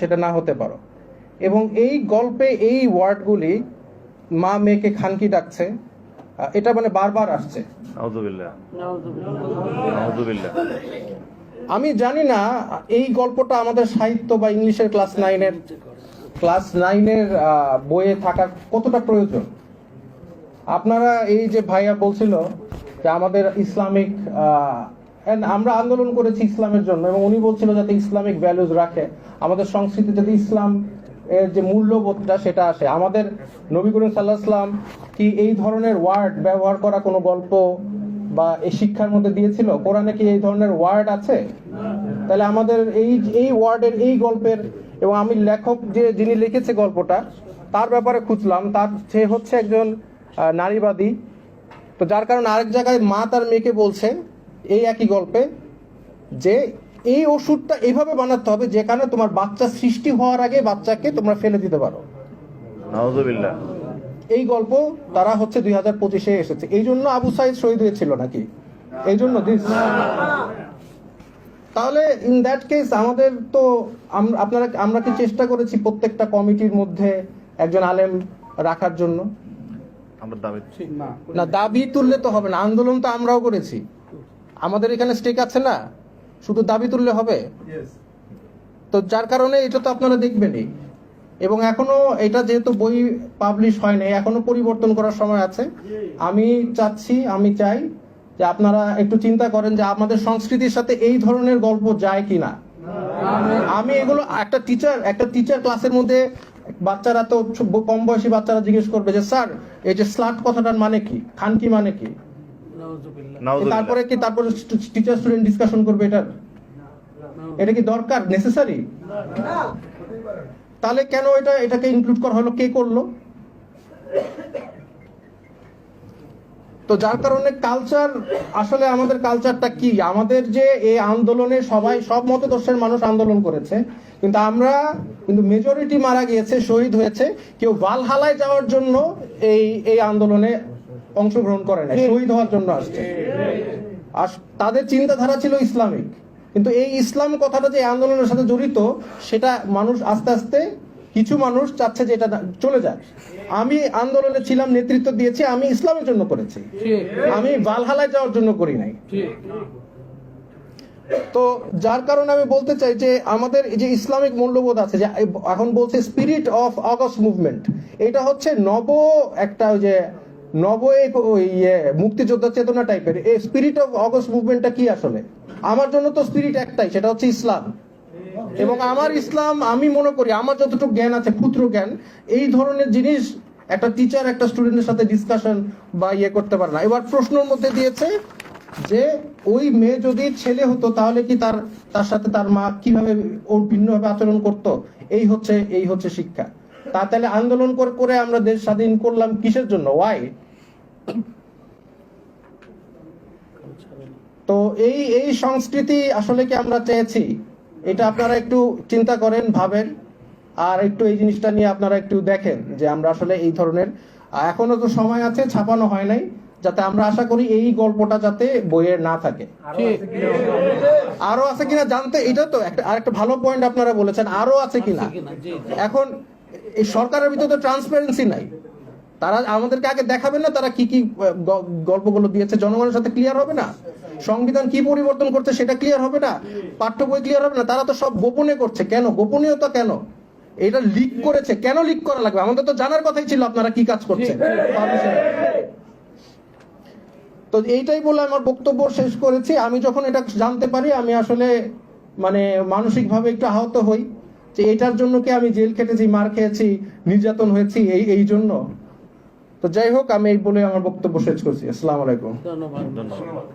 সেটা না হতে পারো। এবং এই গল্পে এই ওয়ার্ডগুলি মা মেয়েকে খানকি ডাকছে, এটা মানে বারবার আসছে। নাউযুবিল্লাহ, নাউযুবিল্লাহ। আমি জানি না এই গল্পটা আমাদের সাহিত্য বা ইংলিশের ক্লাস নাইনের বইয়ে থাকার কতটা প্রয়োজন। আপনারা এই যে ভাইয়া বলছিল যে আমাদের ইসলামিক আমরা আন্দোলন করেছি ইসলামের জন্য, এবং উনি বলছিল যাতে ইসলামিক ভ্যালুজ রাখে, আমাদের সংস্কৃতি যাতে ইসলাম এর যে মূল্যবোধটা সেটা আসে। আমাদের নবী করিম সাল্লাল্লাহু আলাইহি ওয়াসাল্লাম কি এই ধরনের ওয়ার্ড ব্যবহার করা কোনো গল্প বা এই শিক্ষার মধ্যে দিয়েছিল? কোরআনে কি এই ধরনের ওয়ার্ড আছে? তাহলে আমাদের এই ওয়ার্ডের এই গল্পের, এবং আমি লেখক যিনি লিখেছে গল্পটা তার ব্যাপারে খুঁজলাম, সে হচ্ছে একজন নারীবাদী। তো যার কারণে আরেক জায়গায় মা তার মেয়েকে বলছে এই একই গল্পে যে এই ওষুধটা এইভাবে বানাতে হবে যেখানে তোমার বাচ্চা সৃষ্টি হওয়ার আগে বাচ্চাকে তোমরা ফেলে দিতে পারো। নাউযুবিল্লাহ। এই গল্প তারা হচ্ছে 2025-এ এসেছে। এই জন্য আবু সাইদ শহীদ হয়েছিল নাকি? এই জন্য তাহলে ইন দ্যাট কেস আমাদের তো আমরা কি চেষ্টা করেছি প্রত্যেকটা কমিটির মধ্যে একজন আলেম রাখার জন্য? আমরা দাবি না, দাবি তুললে তো হবে না, আন্দোলন তো আমরাও করেছি, আমাদের এখানে স্টেক আছে না, শুধু দাবি তুললে হবে? তো যার কারণে এটা তো আপনারা দেখবেনই। এবং এখনো এটা যেহেতু বই পাবলিশ হয়নি, এখনো পরিবর্তন করার সময় আছে। আমি চাই যে আপনারা একটু চিন্তা করেন যে আমাদের সংস্কৃতির সাথে এই ধরনের গল্প যায় কিনা। আমি এগুলো একটা টিচার ক্লাসের মধ্যে বাচ্চারা তো কম বয়সী বাচ্চারা জিজ্ঞেস করবে যে স্যার এই যে স্লাট কথাটার মানে কি, খানকি মানে কি? তারপরে টিচার স্টুডেন্ট ডিসকাশন করবে এটা কি দরকার, নেসেসারি? তাহলে কেন এটাকে ইনক্লুড করা হলো, কে করলো? তো যার কারণে কালচার, আসলে আমাদের কালচারটা কি? আমাদের যে এই আন্দোলনে সব মতদর্শের মানুষ আন্দোলন করেছে, কিন্তু মেজরিটি মারা গিয়েছে, শহীদ হয়েছে। কেউ ভালহালায় যাওয়ার জন্য এই আন্দোলনে অংশগ্রহণ করে না, শহীদ হওয়ার জন্য আসছে। আর তাদের চিন্তাধারা ছিল ইসলামিক, কিন্তু এই ইসলাম কথাটা যে আন্দোলনের সাথে জড়িত সেটা মানুষ আস্তে আস্তে কিছু মানুষ চাচ্ছে যে এটা চলে যায়। আমি আন্দোলনে ছিলাম, নেতৃত্ব দিয়েছি, আমি ইসলামের জন্য করেছি, আমি ভালহালায় যাওয়ার জন্য করি নাই। তো যার কারণে আমি বলতে চাই যে আমাদের যে ইসলামিক মূল্যবোধ আছে, যে এখন বলছে স্পিরিট অফ অগস্ট মুভমেন্ট, এটা হচ্ছে মুক্তিযোদ্ধা চেতনা টাইপের। এই স্পিরিট অফ অগস্ট মুভমেন্টটা কি আসলে? আমার জন্য তো স্পিরিট একটাই, সেটা হচ্ছে ইসলাম। এবং আমার ইসলাম, আমি মনে করি আমার যতটুকু জ্ঞান আছে, ক্ষুদ্র জ্ঞান, এই ধরনের জিনিস একটা টিচার একটা স্টুডেন্টের সাথে ডিসকাশন বা করতে পারে না। এবার প্রশ্নের মধ্যে দিয়েছে যে ওই মেয়ে যদি ছেলে হতো তাহলে কি তার সাথে তার মা কিভাবে ওর ভিন্নভাবে আচরণ করত? এই হচ্ছে শিক্ষা। তাহলে আন্দোলন করে আমরা দেশ স্বাধীন করলাম কিসের জন্য? ওয়াই? তো এই সংস্কৃতি আসলে কি আমরা চেয়েছি? এটা আপনারা একটু চিন্তা করেন, ভাবেন, আর একটু এই জিনিসটা নিয়ে আপনারা একটু দেখেন যে আমরা আসলে এই ধরনের, এখনো তো সময় আছে, ছাপানো হয় নাই, যাতে আমরা আশা করি এই গল্পটা যাতে বইয়ে না থাকে। আরো আছে কিনা জানতে, এটা তো আরেকটা ভালো পয়েন্ট আপনারা বলেছেন, আরো আছে কিনা। এখন এই সরকারের ভিতরে তো ট্রান্সপারেন্সি নাই, তারা আমাদেরকে আগে দেখাবে না তারা কি গল্পগুলো দিয়েছে, জনগণের সাথে ক্লিয়ার হবে না? সংবিধান কি পরিবর্তন করছে সেটা ক্লিয়ার হবে না? পাঠ্য বই ক্লিয়ার হবে না? তারা তো সব গোপনে করছে। কেন গোপনীয়তা? কেন এটা লিক করেছে? কেন লিক করা লাগবে? আমাদের তো জানার কথাই ছিল আপনারা কি কাজ করছেন। তো এইটাই বলে আমার বক্তব্য শেষ করেছি। আমি যখন এটা জানতে পারি আমি আসলে মানসিকভাবে একটু আহত হই যে এটার জন্য কি আমি জেল খেটেছি, মার খেয়েছি, নির্যাতন হয়েছি এই জন্য। তো যাই হোক, আমি এই বলে আমার বক্তব্য শেষ করছি। আসসালামু আলাইকুম। ধন্যবাদ।